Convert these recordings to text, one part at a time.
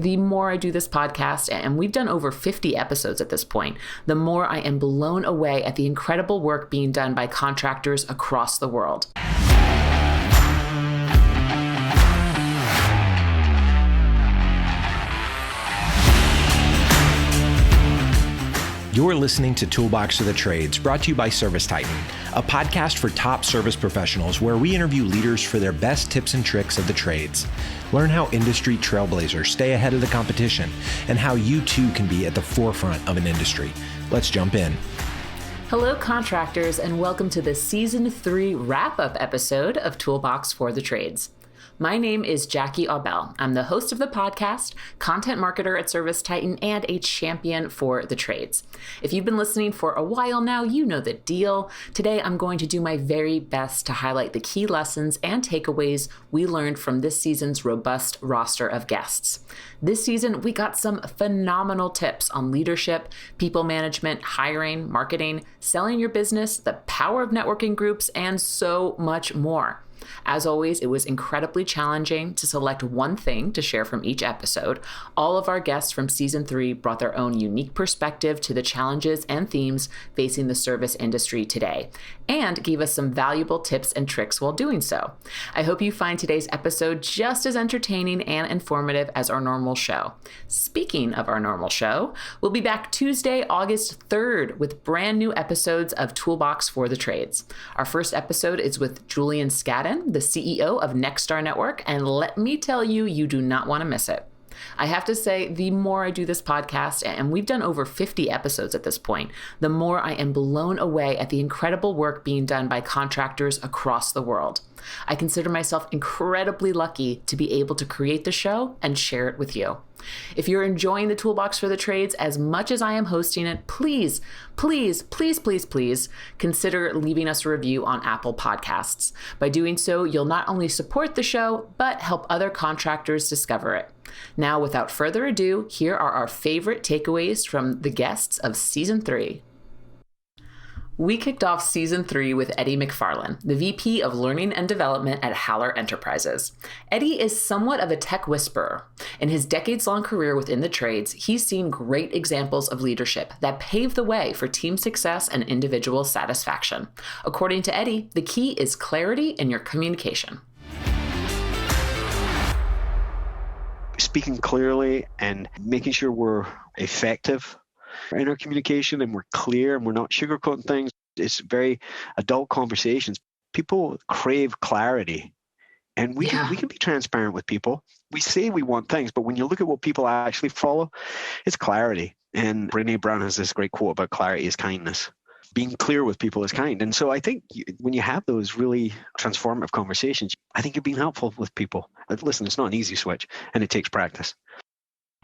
The more I do this podcast, and we've done over 50 episodes at this point, the more I am blown away at the incredible work being done by contractors across the world. You're listening to Toolbox of the Trades, brought to you by ServiceTitan, a podcast for top service professionals where we interview leaders for their best tips and tricks of the trades. Learn how industry trailblazers stay ahead of the competition and how you too can be at the forefront of an industry. Let's jump in. Hello, contractors, and welcome to the Season 3 wrap-up episode of Toolbox for the Trades. My name is Jackie Aubel. I'm the host of the podcast, content marketer at ServiceTitan, and a champion for the trades. If you've been listening for a while now, you know the deal. Today, I'm going to do my very best to highlight the key lessons and takeaways we learned from this season's robust roster of guests. This season, we got some phenomenal tips on leadership, people management, hiring, marketing, selling your business, the power of networking groups, and so much more. As always, it was incredibly challenging to select one thing to share from each episode. All of our guests from Season 3 brought their own unique perspective to the challenges and themes facing the service industry today, and gave us some valuable tips and tricks while doing so. I hope you find today's episode just as entertaining and informative as our normal show. Speaking of our normal show, we'll be back Tuesday, August 3rd with brand new episodes of Toolbox for the Trades. Our first episode is with Julian Scadden, the CEO of Nexstar Network, and let me tell you, you do not want to miss it. I have to say, the more I do this podcast, and we've done over 50 episodes at this point, the more I am blown away at the incredible work being done by contractors across the world. I consider myself incredibly lucky to be able to create the show and share it with you. If you're enjoying the Toolbox for the Trades as much as I am hosting it, please consider leaving us a review on Apple Podcasts. By doing so, you'll not only support the show, but help other contractors discover it. Now, without further ado, here are our favorite takeaways from the guests of Season 3. We kicked off Season 3 with Eddie McFarland, the VP of Learning and Development at Haller Enterprises. Eddie is somewhat of a tech whisperer. In his decades-long career within the trades, he's seen great examples of leadership that pave the way for team success and individual satisfaction. According to Eddie, the key is clarity in your communication. Speaking clearly and making sure we're effective in our communication and we're clear and we're not sugarcoating things. It's very adult conversations. People crave clarity, and we can be transparent with people. We say we want things, but when you look at what people actually follow, it's clarity. And Brené Brown has this great quote about clarity is kindness. Being clear with people is kind. And so I think when you have those really transformative conversations, I think you're being helpful with people. Listen, it's not an easy switch, and it takes practice.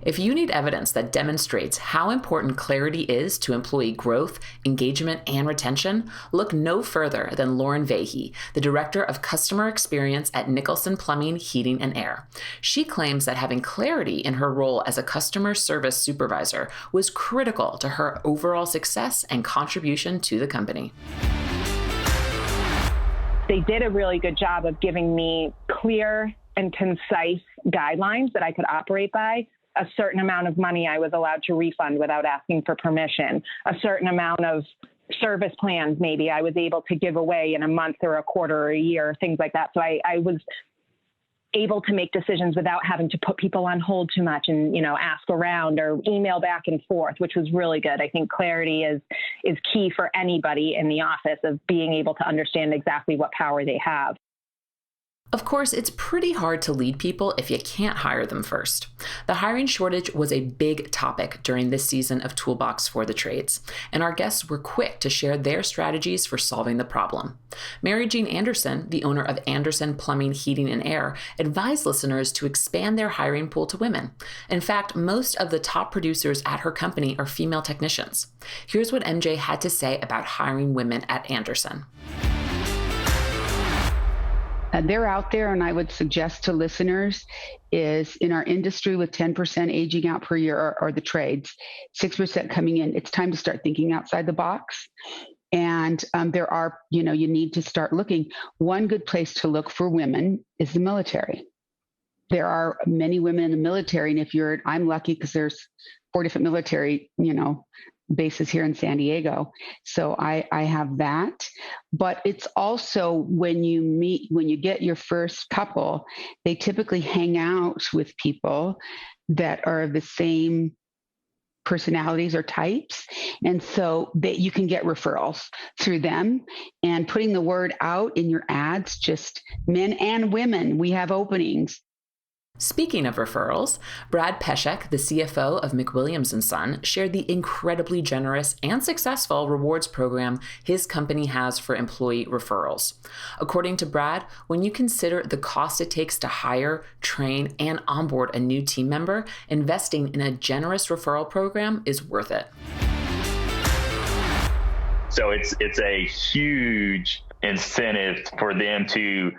If you need evidence that demonstrates how important clarity is to employee growth, engagement, and retention, look no further than Lauren Vahe, the Director of Customer Experience at Nicholson Plumbing, Heating, and Air. She claims that having clarity in her role as a customer service supervisor was critical to her overall success and contribution to the company. They did a really good job of giving me clear and concise guidelines that I could operate by. A certain amount of money I was allowed to refund without asking for permission. A certain amount of service plans maybe I was able to give away in a month or a quarter or a year, things like that. So I was able to make decisions without having to put people on hold too much and, ask around or email back and forth, which was really good. I think clarity is key for anybody in the office of being able to understand exactly what power they have. Of course, it's pretty hard to lead people if you can't hire them first. The hiring shortage was a big topic during this season of Toolbox for the Trades, and our guests were quick to share their strategies for solving the problem. Mary Jean Anderson, the owner of Anderson Plumbing, Heating, and Air, advised listeners to expand their hiring pool to women. In fact, most of the top producers at her company are female technicians. Here's what MJ had to say about hiring women at Anderson. They're out there, and I would suggest to listeners is in our industry with 10% aging out per year are the trades, 6% coming in. It's time to start thinking outside the box. And there are, you need to start looking. One good place to look for women is the military. there are many women in the military. And I'm lucky because there's 4 different military, bases here in San Diego. So I have that. But it's also when you get your first couple, they typically hang out with people that are the same personalities or types. And so that you can get referrals through them, and putting the word out in your ads, just men and women, we have openings. Speaking of referrals, Brad Pescheck, the CFO of McWilliams & Son, shared the incredibly generous and successful rewards program his company has for employee referrals. According to Brad, when you consider the cost it takes to hire, train, and onboard a new team member, investing in a generous referral program is worth it. So it's a huge incentive for them to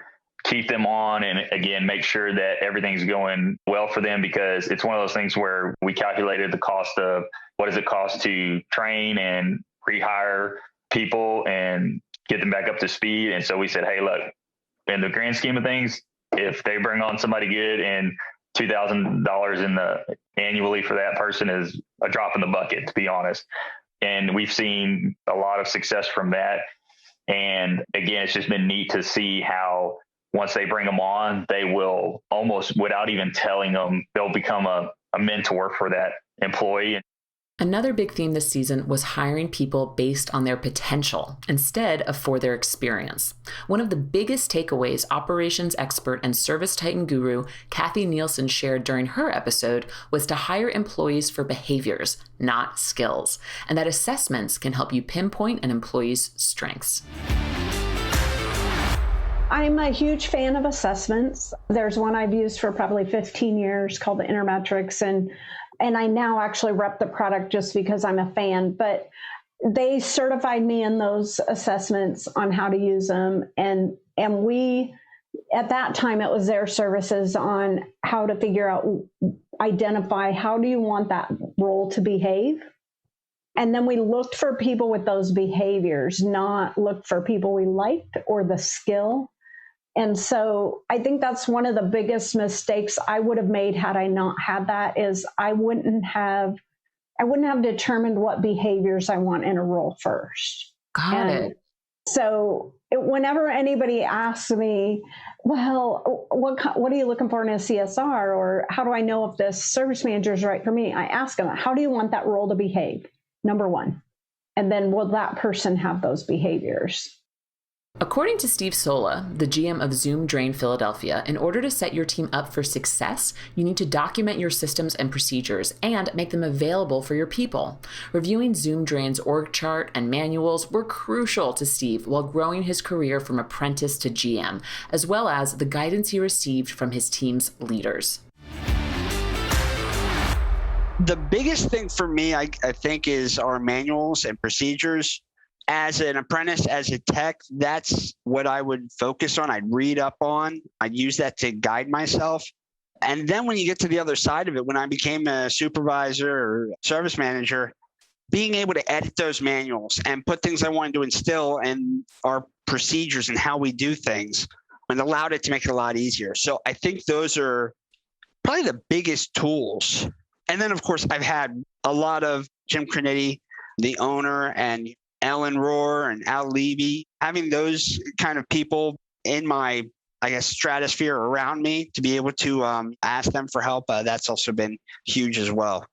keep them on, and again, make sure that everything's going well for them, because it's one of those things where we calculated the cost of what does it cost to train and rehire people and get them back up to speed. And so we said, hey, look, in the grand scheme of things, if they bring on somebody good, and $2,000 annually for that person is a drop in the bucket, to be honest. And we've seen a lot of success from that. And again, it's just been neat to see how once they bring them on, they will almost, without even telling them, they'll become a mentor for that employee. Another big theme this season was hiring people based on their potential instead of for their experience. One of the biggest takeaways operations expert and ServiceTitan guru Kathy Nielsen shared during her episode was to hire employees for behaviors, not skills, and that assessments can help you pinpoint an employee's strengths. I'm a huge fan of assessments. There's one I've used for probably 15 years called the Intermetrics, and I now actually rep the product just because I'm a fan, but they certified me in those assessments on how to use them. And we, at that time, it was their services on how to figure out, identify, how do you want that role to behave? And then we looked for people with those behaviors, not looked for people we liked or the skill. And so I think that's one of the biggest mistakes I would have made had I not had that, is I wouldn't have determined what behaviors I want in a role first. Got it. So whenever anybody asks me, well, what are you looking for in a CSR, or how do I know if this service manager is right for me? I ask them, how do you want that role to behave? Number one. And then will that person have those behaviors? According to Steve Sola, the GM of Zoom Drain Philadelphia, in order to set your team up for success, you need to document your systems and procedures and make them available for your people. Reviewing Zoom Drain's org chart and manuals were crucial to Steve while growing his career from apprentice to GM, as well as the guidance he received from his team's leaders. The biggest thing for me, I think, is our manuals and procedures. As an apprentice, as a tech, that's what I would focus on. I'd read up on. I'd use that to guide myself. And then when you get to the other side of it, when I became a supervisor or service manager, being able to edit those manuals and put things I wanted to instill in our procedures and how we do things, and allowed it to make it a lot easier. So I think those are probably the biggest tools. And then, of course, I've had a lot of Jim Cronetti, the owner, and Ellen Rohr and Al Levy, having those kind of people in my, stratosphere around me to be able to ask them for help. That's also been huge as well.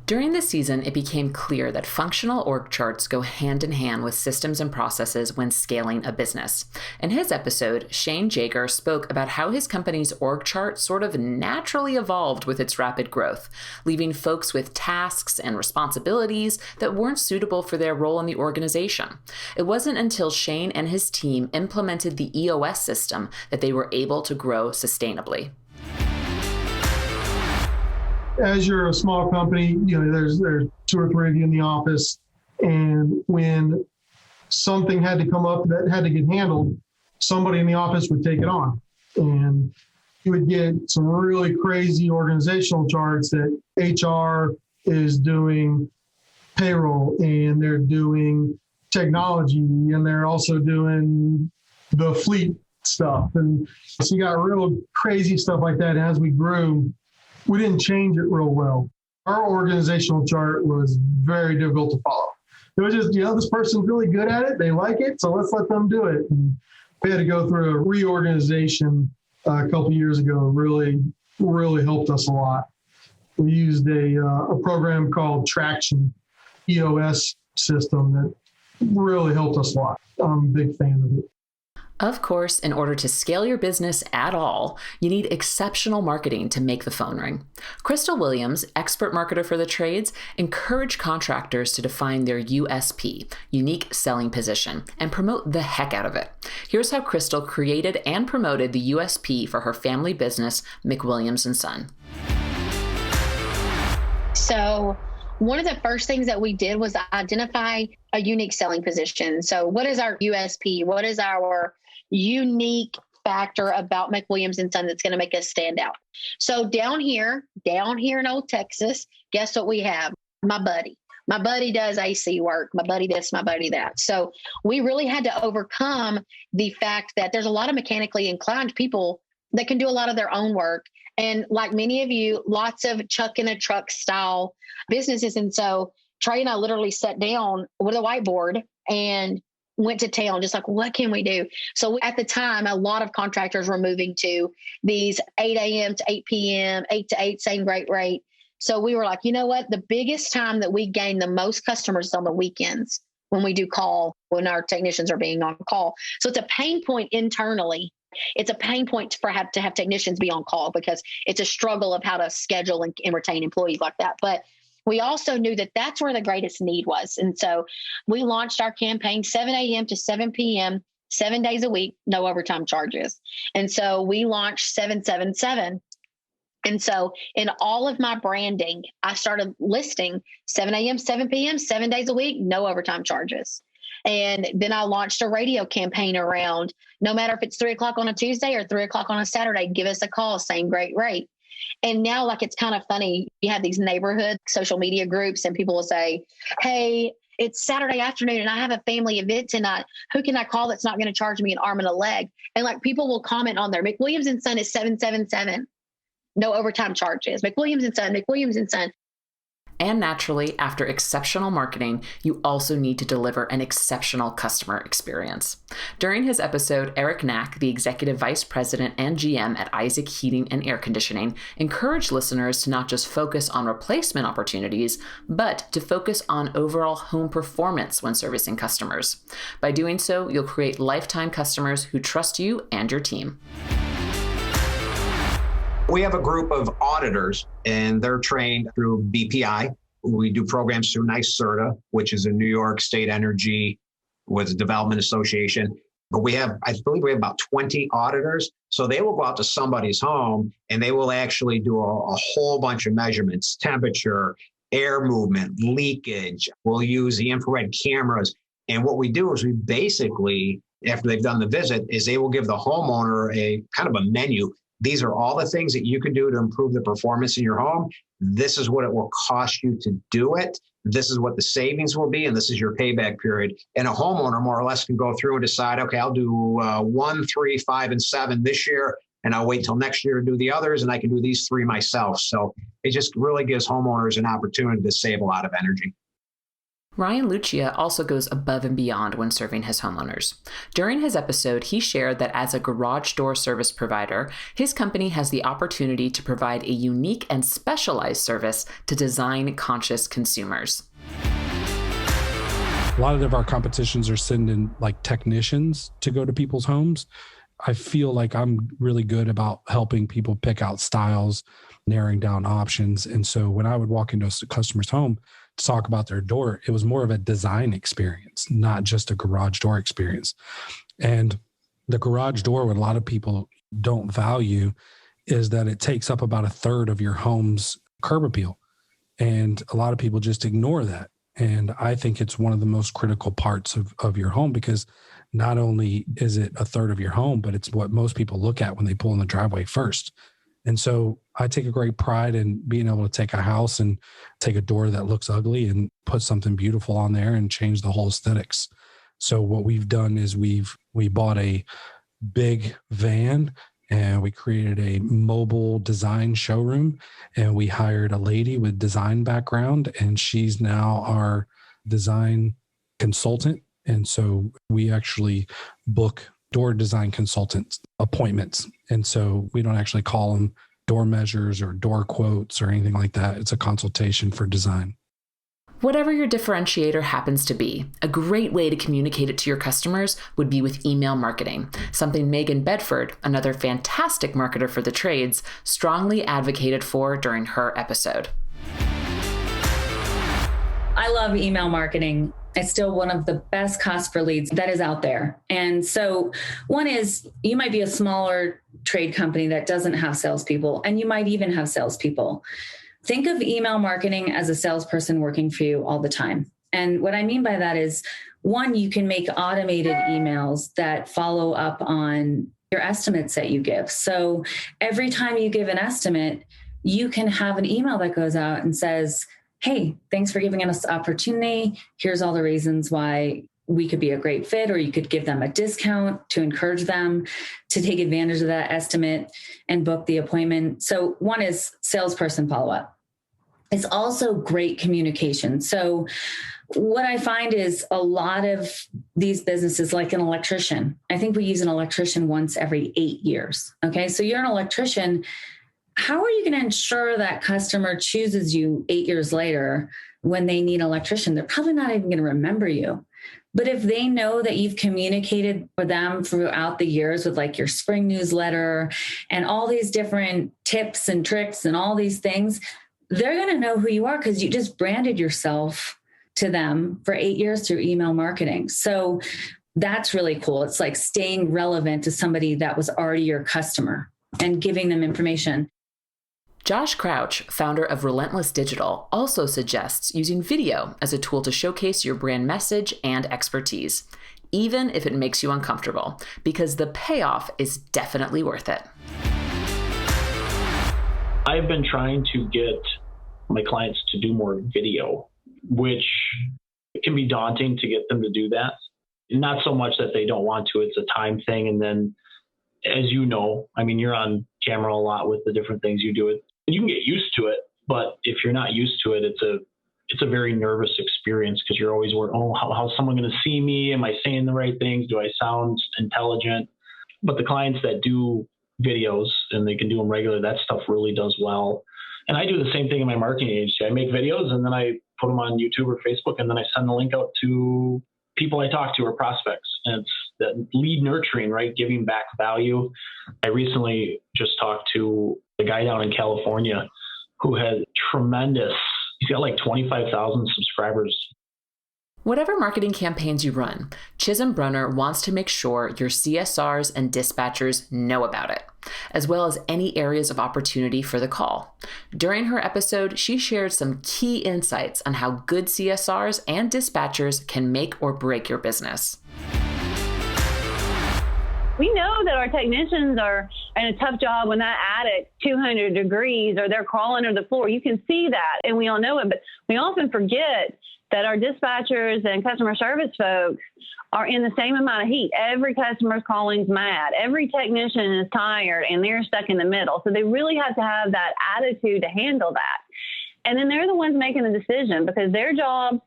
During the season, it became clear that functional org charts go hand in hand with systems and processes when scaling a business. In his episode, Shane Jager spoke about how his company's org chart sort of naturally evolved with its rapid growth, leaving folks with tasks and responsibilities that weren't suitable for their role in the organization. It wasn't until Shane and his team implemented the EOS system that they were able to grow sustainably. As you're a small company, there's 2 or 3 of you in the office, and when something had to come up that had to get handled, somebody in the office would take it on. And you would get some really crazy organizational charts that HR is doing payroll, and they're doing technology, and they're also doing the fleet stuff. And so you got real crazy stuff like that. As we grew, we didn't change it real well. Our organizational chart was very difficult to follow. It was just, this person's really good at it. They like it. So let's let them do it. And we had to go through a reorganization a couple of years ago. Really helped us a lot. We used a program called Traction EOS system that really helped us a lot. I'm a big fan of it. Of course, in order to scale your business at all, you need exceptional marketing to make the phone ring. Crystal Williams, expert marketer for the trades, encouraged contractors to define their USP, unique selling position, and promote the heck out of it. Here's how Crystal created and promoted the USP for her family business, McWilliams & Son. So one of the first things that we did was identify a unique selling position. So what is our USP? What is our unique factor about McWilliams & Son that's going to make us stand out? So down here in Old Texas, guess what we have? My buddy. My buddy does AC work. My buddy this, my buddy that. So we really had to overcome the fact that there's a lot of mechanically inclined people that can do a lot of their own work. And like many of you, lots of chuck in a truck style businesses. And so Trey and I literally sat down with a whiteboard and went to town, just like, what can we do? So at the time, a lot of contractors were moving to these 8 a.m. to 8 p.m., 8 to 8, same great rate. So we were like, you know what? The biggest time that we gain the most customers is on the weekends when we do call, when our technicians are being on call. So it's a pain point internally. It's a pain point to have technicians be on call because it's a struggle of how to schedule and retain employees like that. But we also knew that that's where the greatest need was. And so we launched our campaign 7 a.m. to 7 p.m., 7 days a week, no overtime charges. And so we launched 777. And so in all of my branding, I started listing 7 a.m., 7 p.m., 7 days a week, no overtime charges. And then I launched a radio campaign around, no matter if it's 3 o'clock on a Tuesday or 3 o'clock on a Saturday, give us a call, same great rate. And now, like, it's kind of funny. You have these neighborhood social media groups and people will say, hey, it's Saturday afternoon and I have a family event tonight. Who can I call that's not going to charge me an arm and a leg? And like people will comment on there. McWilliams & Son is 777. No overtime charges. McWilliams & Son, McWilliams & Son. And naturally, after exceptional marketing, you also need to deliver an exceptional customer experience. During his episode, Eric Knack, the Executive Vice President and GM at Isaac Heating and Air Conditioning, encouraged listeners to not just focus on replacement opportunities, but to focus on overall home performance when servicing customers. By doing so, you'll create lifetime customers who trust you and your team. We have a group of auditors, and they're trained through BPI. We do programs through NYSERDA, which is a New York State Energy with Development Association. But I believe we have about 20 auditors. So they will go out to somebody's home and they will actually do a whole bunch of measurements, temperature, air movement, leakage. We'll use the infrared cameras. And what we do is we basically, after they've done the visit, is they will give the homeowner a kind of a menu. These are all the things that you can do to improve the performance in your home. This is what it will cost you to do it. This is what the savings will be, and this is your payback period. And a homeowner more or less can go through and decide, okay, I'll do 1, 3, 5, and 7 this year, and I'll wait till next year to do the others, and I can do these 3 myself. So it just really gives homeowners an opportunity to save a lot of energy. Ryan Luccia also goes above and beyond when serving his homeowners. During his episode, he shared that as a garage door service provider, his company has the opportunity to provide a unique and specialized service to design-conscious consumers. A lot of our competitions are sending like technicians to go to people's homes. I feel like I'm really good about helping people pick out styles, narrowing down options. And so when I would walk into a customer's home to talk about their door, it was more of a design experience, not just a garage door experience. And the garage door, what a lot of people don't value is that it takes up about 1/3 of your home's curb appeal. And a lot of people just ignore that. And I think it's one of the most critical parts of your home, because not only is it 1/3 of your home, but it's what most people look at when they pull in the driveway first. And so I take a great pride in being able to take a house and take a door that looks ugly and put something beautiful on there and change the whole aesthetics. So what we've done is we bought a big van, and we created a mobile design showroom, and we hired a lady with design background, and she's now our design consultant. And so we actually book door design consultants appointments. And so we don't actually call them door measures or door quotes or anything like that. It's a consultation for design. Whatever your differentiator happens to be, a great way to communicate it to your customers would be with email marketing, something Megan Bedford, another fantastic marketer for the trades, strongly advocated for during her episode. I love email marketing. It's still one of the best cost per leads that is out there. And so one is, you might be a smaller trade company that doesn't have salespeople, and you might even have salespeople. Think of email marketing as a salesperson working for you all the time. And what I mean by that is, one, you can make automated emails that follow up on your estimates that you give. So every time you give an estimate, you can have an email that goes out and says, hey, thanks for giving us the opportunity. Here's all the reasons why we could be a great fit, or you could give them a discount to encourage them to take advantage of that estimate and book the appointment. So one is salesperson follow-up. It's also great communication. So what I find is a lot of these businesses, like an electrician, I think we use an electrician once every 8 years. Okay. So you're an electrician. How are you going to ensure that customer chooses you 8 years later when they need an electrician? They're probably not even going to remember you. But if they know that you've communicated with them throughout the years with like your spring newsletter and all these different tips and tricks and all these things, they're going to know who you are because you just branded yourself to them for 8 years through email marketing. So that's really cool. It's like staying relevant to somebody that was already your customer and giving them information. Josh Crouch, founder of Relentless Digital, also suggests using video as a tool to showcase your brand message and expertise, even if it makes you uncomfortable, because the payoff is definitely worth it. I've been trying to get my clients to do more video, which can be daunting to get them to do that. Not so much that they don't want to, it's a time thing. And then, as you know, I mean, you're on camera a lot with the different things you do. You can get used to it, but if you're not used to it, it's a very nervous experience because you're always worried, how's someone going to see me? Am I saying the right things? Do I sound intelligent? But the clients that do videos and they can do them regularly, that stuff really does well. And I do the same thing in my marketing agency. I make videos and then I put them on YouTube or Facebook, and then I send the link out to people I talk to or prospects. And it's that lead nurturing, right? Giving back value. I recently just talked to a guy down in California who had he's got like 25,000 subscribers. Whatever marketing campaigns you run, Chisholm Brunner wants to make sure your CSRs and dispatchers know about it, as well as any areas of opportunity for the call. During her episode, she shared some key insights on how good CSRs and dispatchers can make or break your business. We know that our technicians are in a tough job when that attic 200 degrees or they're crawling under the floor. You can see that, and we all know it, but we often forget that our dispatchers and customer service folks are in the same amount of heat. Every customer's calling's mad. Every technician is tired, and they're stuck in the middle. So they really have to have that attitude to handle that. And then they're the ones making the decision because their jobs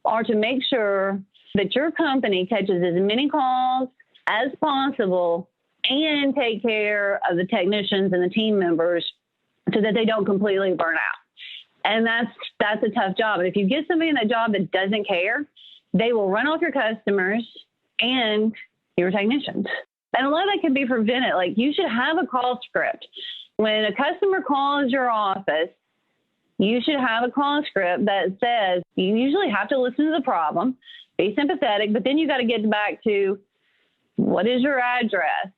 are to make sure that your company catches as many calls as possible and take care of the technicians and the team members so that they don't completely burn out. And that's a tough job. And if you get somebody in that job that doesn't care, they will run off your customers and your technicians. And a lot of that can be prevented. Like, you should have a call script. When a customer calls your office, you should have a call script that says you usually have to listen to the problem, be sympathetic, but then you got to get back to, what is your address?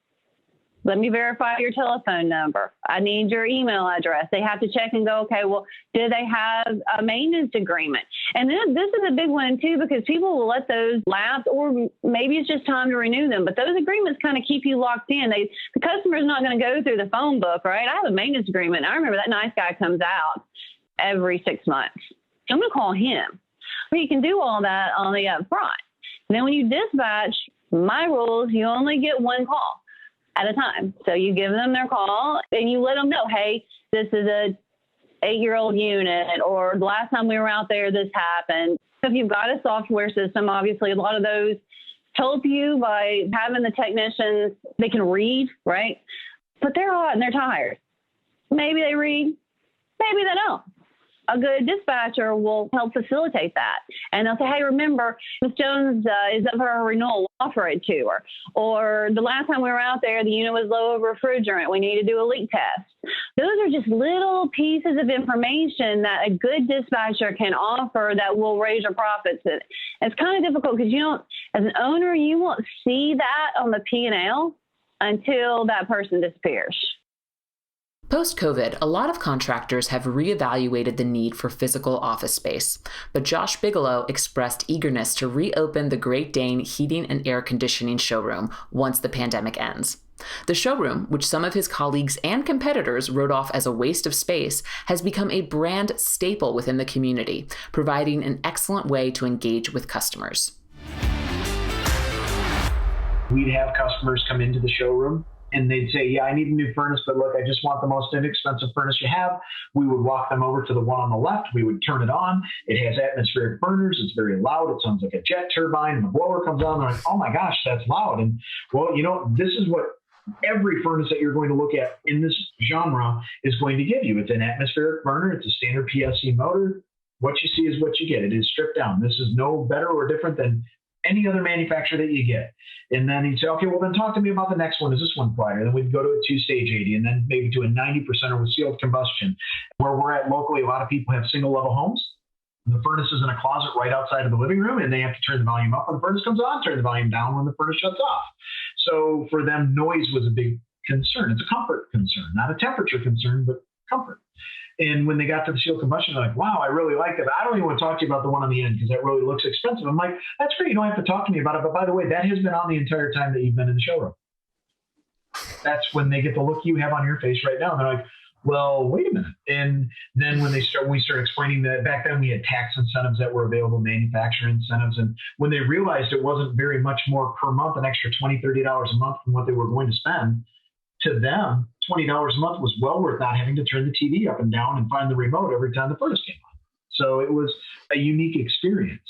Let me verify your telephone number. I need your email address. They have to check and go, okay, well, do they have a maintenance agreement? And then this is a big one too, because people will let those lapse, or maybe it's just time to renew them. But those agreements kind of keep you locked in. The customer's not going to go through the phone book, right? I have a maintenance agreement. I remember that nice guy comes out every 6 months. I'm going to call him. But you can do all that on the up front. And then when you dispatch, my rules, you only get one call. at a time. So you give them their call and you let them know, hey, this is a 8-year-old unit, or the last time we were out there, this happened. So if you've got a software system, obviously a lot of those help you by having the technicians, they can read, right? But they're hot and they're tired. Maybe they read, maybe they don't. A good dispatcher will help facilitate that. And they'll say, hey, remember, Ms. Jones is up for her renewal. We'll offer it to her. Or the last time we were out there, the unit was low of refrigerant. We need to do a leak test. Those are just little pieces of information that a good dispatcher can offer that will raise your profits. It's kind of difficult because you don't, as an owner, you won't see that on the P&L until that person disappears. Post-COVID, a lot of contractors have reevaluated the need for physical office space, but Josh Bigelow expressed eagerness to reopen the Great Dane Heating and Air Conditioning showroom once the pandemic ends. The showroom, which some of his colleagues and competitors wrote off as a waste of space, has become a brand staple within the community, providing an excellent way to engage with customers. We'd have customers come into the showroom and they'd say, yeah, I need a new furnace, but look, I just want the most inexpensive furnace you have. We would walk them over to the one on the left. We would turn it on. It has atmospheric burners. It's very loud. It sounds like a jet turbine. And the blower comes on. They're like, oh my gosh, that's loud. And well, you know, this is what every furnace that you're going to look at in this genre is going to give you. It's an atmospheric burner. It's a standard PSC motor. What you see is what you get. It is stripped down. This is no better or different than any other manufacturer that you get. And then he'd say, okay, well then talk to me about the next one. Is this one quieter? Then we'd go to a 2-stage 80 and then maybe to a 90% with sealed combustion. Where we're at locally, a lot of people have single level homes. The furnace is in a closet right outside of the living room and they have to turn the volume up when the furnace comes on, turn the volume down when the furnace shuts off. So for them, noise was a big concern. It's a comfort concern, not a temperature concern, but comfort. And when they got to the sealed combustion, they're like, wow, I really like that. I don't even want to talk to you about the one on the end because that really looks expensive. I'm like, that's great. You don't have to talk to me about it. But by the way, that has been on the entire time that you've been in the showroom. That's when they get the look you have on your face right now. And they're like, well, wait a minute. And then when we start explaining that back then we had tax incentives that were available, manufacturer incentives. And when they realized it wasn't very much more per month, an extra $20, $30 a month from what they were going to spend, to them, $20 a month was well worth not having to turn the TV up and down and find the remote every time the furnace came on. So it was a unique experience.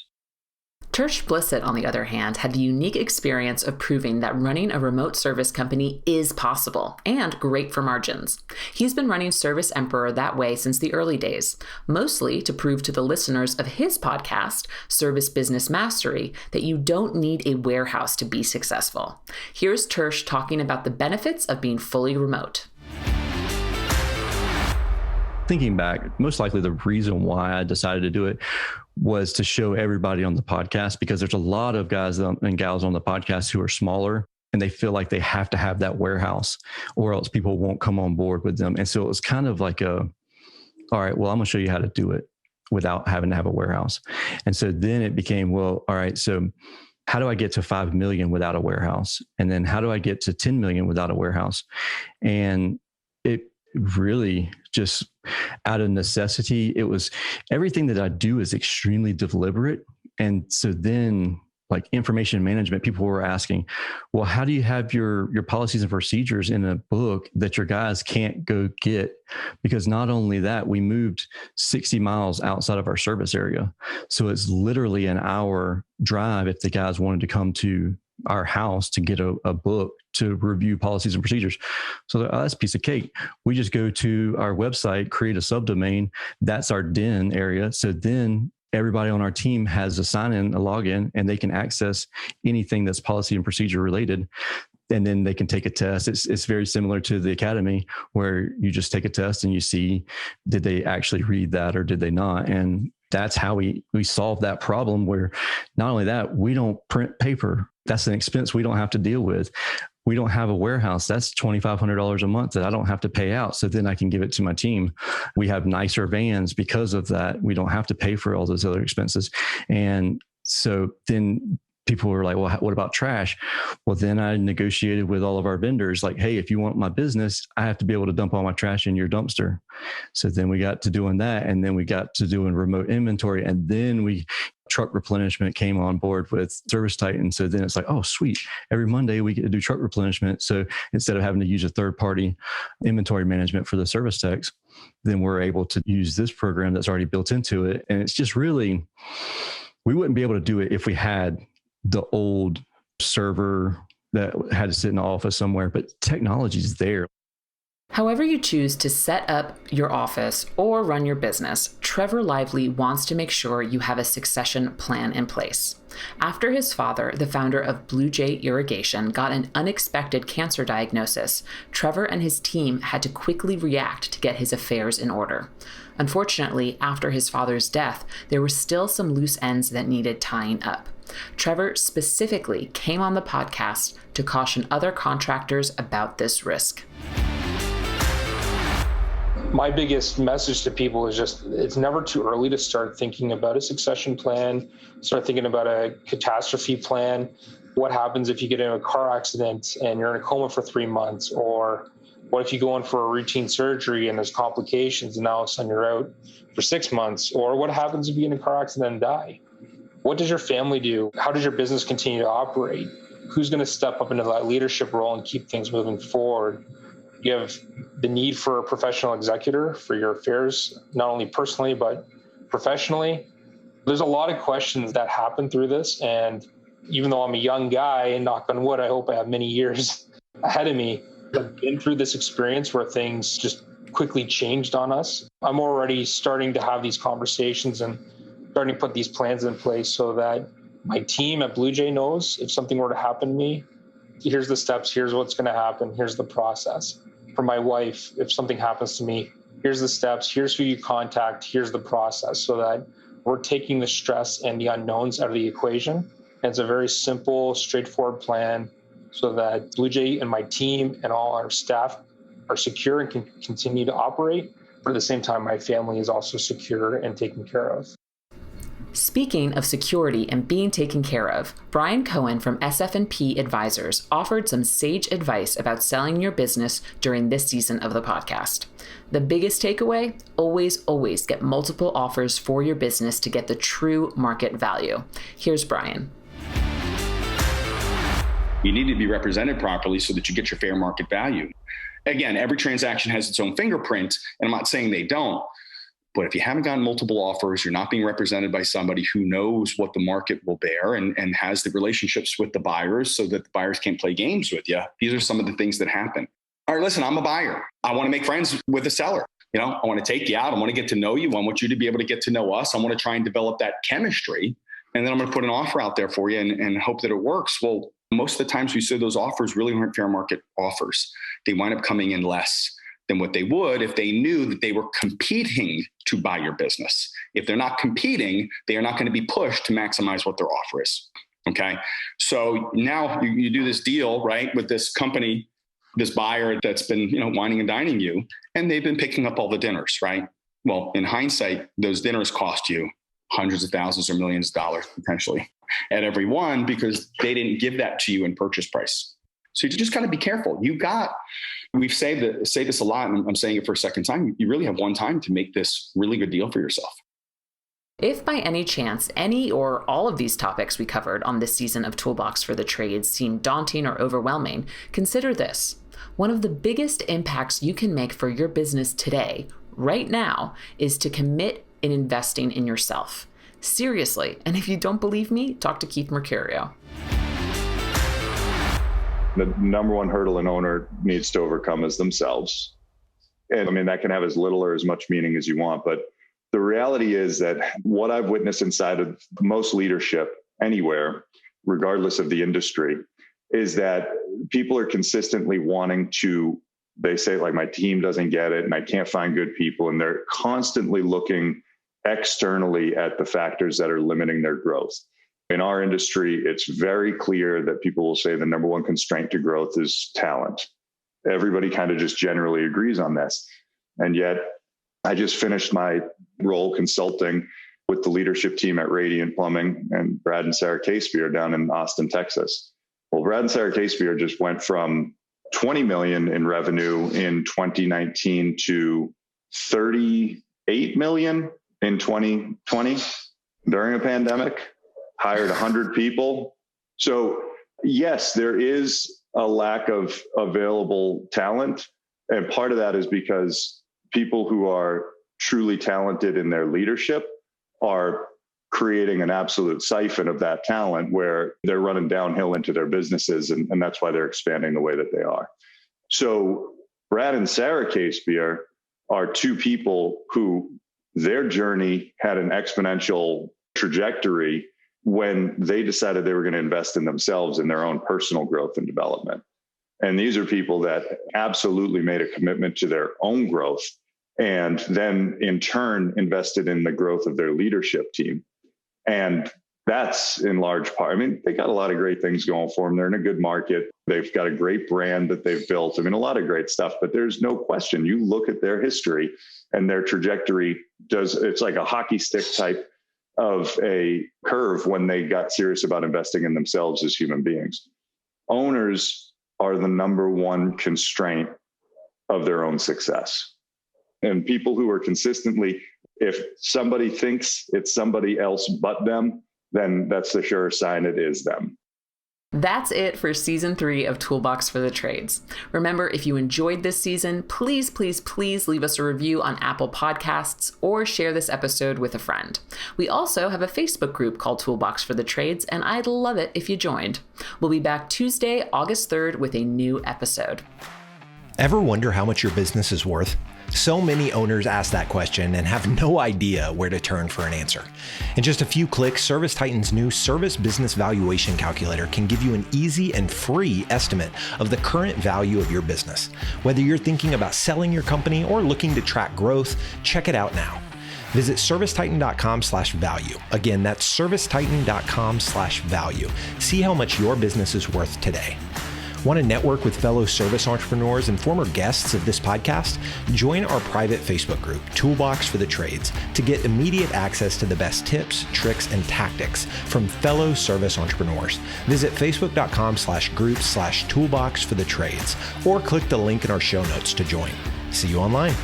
Tersh Blissett, on the other hand, had the unique experience of proving that running a remote service company is possible and great for margins. He's been running Service Emperor that way since the early days, mostly to prove to the listeners of his podcast, Service Business Mastery, that you don't need a warehouse to be successful. Here's Tersh talking about the benefits of being fully remote. Thinking back, most likely the reason why I decided to do it was to show everybody on the podcast, because there's a lot of guys and gals on the podcast who are smaller and they feel like they have to have that warehouse or else people won't come on board with them. And so it was kind of like all right, well, I'm going to show you how to do it without having to have a warehouse. And so then it became, well, all right, so how do I get to 5 million without a warehouse? And then how do I get to 10 million without a warehouse? And it really just out of necessity, it was everything that I do is extremely deliberate. And so then like information management, people were asking, well, how do you have your policies and procedures in a book that your guys can't go get? Because not only that, we moved 60 miles outside of our service area. So it's literally an hour drive if the guys wanted to come to our house to get a book to review policies and procedures. So that's a piece of cake. We just go to our website, create a subdomain. That's our den area. So then everybody on our team has a sign-in, a login, and they can access anything that's policy and procedure related. And then they can take a test. It's very similar to the academy where you just take a test and you see, did they actually read that or did they not? And that's how we solve that problem where not only that, we don't print paper. That's an expense we don't have to deal with. We don't have a warehouse. That's $2,500 a month that I don't have to pay out. So then I can give it to my team. We have nicer vans because of that. We don't have to pay for all those other expenses. And so then people were like, well, what about trash? Well, then I negotiated with all of our vendors like, hey, if you want my business, I have to be able to dump all my trash in your dumpster. So then we got to doing that. And then we got to doing remote inventory. And then we truck replenishment came on board with ServiceTitan. So then it's like, oh, sweet. Every Monday we get to do truck replenishment. So instead of having to use a third-party inventory management for the service techs, then we're able to use this program that's already built into it. And it's just really, we wouldn't be able to do it if we had the old server that had to sit in the office somewhere, but technology's there. However you choose to set up your office or run your business, Trevor Lively wants to make sure you have a succession plan in place. After his father, the founder of Blue Jay Irrigation, got an unexpected cancer diagnosis, Trevor and his team had to quickly react to get his affairs in order. Unfortunately, after his father's death, there were still some loose ends that needed tying up. Trevor specifically came on the podcast to caution other contractors about this risk. My biggest message to people is just, it's never too early to start thinking about a succession plan, start thinking about a catastrophe plan. What happens if you get in a car accident and you're in a coma for 3 months? Or what if you go in for a routine surgery and there's complications and now all of a sudden you're out for 6 months? Or what happens if you get in a car accident and die? What does your family do? How does your business continue to operate? Who's going to step up into that leadership role and keep things moving forward? You have the need for a professional executor for your affairs, not only personally, but professionally. There's a lot of questions that happen through this. And even though I'm a young guy, and knock on wood, I hope I have many years ahead of me, I've been through this experience where things just quickly changed on us. I'm already starting to have these conversations and starting to put these plans in place so that my team at Blue Jay knows if something were to happen to me, here's the steps, here's what's going to happen, here's the process. For my wife, if something happens to me, here's the steps, here's who you contact, here's the process, so that we're taking the stress and the unknowns out of the equation. And it's a very simple, straightforward plan so that Blue Jay and my team and all our staff are secure and can continue to operate. But at the same time, my family is also secure and taken care of. Speaking of security and being taken care of, Brian Cohen from SF&P Advisors offered some sage advice about selling your business during this season of the podcast. The biggest takeaway? Always get multiple offers for your business to get the true market value. Here's Brian. You need to be represented properly so that you get your fair market value. Again, every transaction has its own fingerprint, and I'm not saying they don't. But if you haven't gotten multiple offers, you're not being represented by somebody who knows what the market will bear and has the relationships with the buyers so that the buyers can't play games with you. These are some of the things that happen. All right, listen, I'm a buyer. I want to make friends with the seller. You know, I want to take you out. I want to get to know you. I want you to be able to get to know us. I want to try and develop that chemistry. And then I'm going to put an offer out there for you and hope that it works. Well, most of the times we see those offers really aren't fair market offers. They wind up coming in less than what they would if they knew that they were competing to buy your business. If they're not competing, they are not going to be pushed to maximize what their offer is. Okay. So now you do this deal, right, with this company, this buyer that's been, whining and dining you, and they've been picking up all the dinners, right? Well, in hindsight, those dinners cost you hundreds of thousands or millions of dollars potentially at every one because they didn't give that to you in purchase price. So you just got to be careful. We've say this a lot, and I'm saying it for a second time. You really have one time to make this really good deal for yourself. If by any chance any or all of these topics we covered on this season of Toolbox for the Trades seem daunting or overwhelming, consider this. One of the biggest impacts you can make for your business today, right now, is to commit in investing in yourself. Seriously, and if you don't believe me, talk to Keith Mercurio. The number one hurdle an owner needs to overcome is themselves. And I mean, that can have as little or as much meaning as you want. But the reality is that what I've witnessed inside of most leadership anywhere, regardless of the industry, is that people are consistently wanting to, they say, like, my team doesn't get it and I can't find good people. And they're constantly looking externally at the factors that are limiting their growth. In our industry, it's very clear that people will say the number one constraint to growth is talent. Everybody kind of just generally agrees on this. And yet I just finished my role consulting with the leadership team at Radiant Plumbing and Brad and Sarah Casebeer down in Austin, Texas. Well, Brad and Sarah Casebeer just went from 20 million in revenue in 2019 to 38 million in 2020. during a pandemic, hired 100 people. So yes, there is a lack of available talent. And part of that is because people who are truly talented in their leadership are creating an absolute siphon of that talent where they're running downhill into their businesses. And that's why they're expanding the way that they are. So Brad and Sarah Casebeer are two people who their journey had an exponential trajectory when they decided they were going to invest in themselves and their own personal growth and development. And these are people that absolutely made a commitment to their own growth and then in turn invested in the growth of their leadership team. And that's in large part, I mean, they got a lot of great things going for them. They're in a good market. They've got a great brand that they've built. I mean, a lot of great stuff, but there's no question. You look at their history and their trajectory it's like a hockey stick type of a curve when they got serious about investing in themselves as human beings. Owners are the number one constraint of their own success. And people who are consistently, if somebody thinks it's somebody else but them, then that's the sure sign it is them. That's it for season 3 of Toolbox for the Trades. Remember, if you enjoyed this season, please leave us a review on Apple Podcasts or share this episode with a friend. We also have a Facebook group called Toolbox for the Trades, and I'd love it if you joined. We'll be back Tuesday, August 3rd with a new episode. Ever wonder how much your business is worth? So many owners ask that question and have no idea where to turn for an answer. In just a few clicks, ServiceTitan's new Service Business Valuation Calculator can give you an easy and free estimate of the current value of your business. Whether you're thinking about selling your company or looking to track growth, check it out now. Visit ServiceTitan.com/value. Again, that's ServiceTitan.com/value. See how much your business is worth today. Want to network with fellow service entrepreneurs and former guests of this podcast? Join our private Facebook group, Toolbox for the Trades, to get immediate access to the best tips, tricks, and tactics from fellow service entrepreneurs. Visit facebook.com/group/Toolbox for the Trades, or click the link in our show notes to join. See you online.